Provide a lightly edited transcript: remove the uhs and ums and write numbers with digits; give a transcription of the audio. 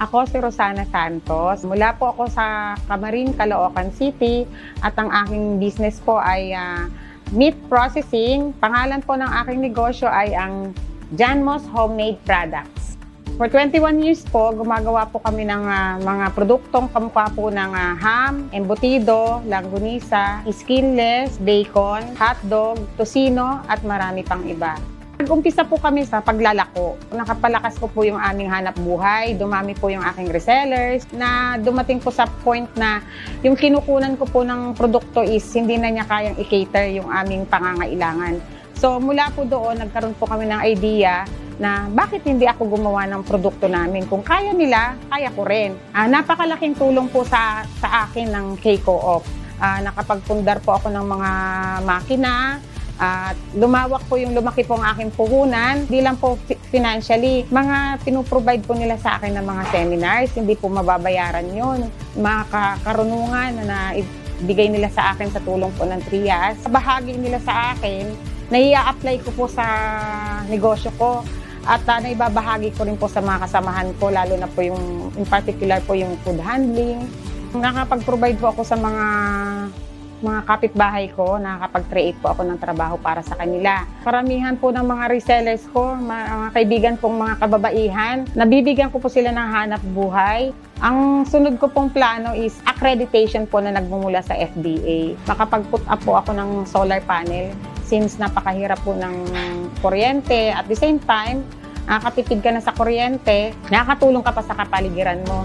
Ako si Rosana Santos. Mula po ako sa Camarin, Caloocan City at ang aking business po ay meat processing. Pangalan po ng aking negosyo ay ang Janmos Homemade Products. For 21 years po, gumagawa po kami ng mga produktong kamukha po ng ham, embutido, langgunisa, skinless, bacon, hotdog, tocino at marami pang iba. Nag-umpisa po kami sa paglalako. Nakapalakas ko po yung aming hanap buhay, dumami po yung aking resellers, na dumating po sa point na yung kinukunan ko po ng produkto is hindi na niya kayang i-cater yung aming pangangailangan. So mula po doon, nagkaroon po kami ng idea na bakit hindi ako gumawa ng produkto namin. Kung kaya nila, kaya ko rin. Napakalaking tulong po sa akin ng K-Co-op. Nakapagpundar po ako ng mga makina, at lumawak po lumaki po ang aking puhunan, hindi lang po financially. Mga pinuprovide po nila sa akin ng mga seminars, hindi po mababayaran yun. Mga karunungan na ibigay nila sa akin sa tulong po ng Trias. Bahagi nila sa akin, nai-apply ko po sa negosyo ko at naibabahagi ko rin po sa mga kasamahan ko, lalo na po in particular po yung food handling. Nakapag-provide po ako sa mga kapitbahay ko, nakakapag-create po ako ng trabaho para sa kanila. Karamihan po ng mga resellers ko, mga kaibigan kong mga kababaihan, nabibigyan ko po sila ng hanap buhay. Ang sunod ko pong plano is accreditation po na nagmumula sa FDA. Makapag-put up po ako ng solar panel since napakahirap po ng kuryente. At the same time, nakakatipid ka na sa kuryente, nakakatulong ka pa sa kapaligiran mo.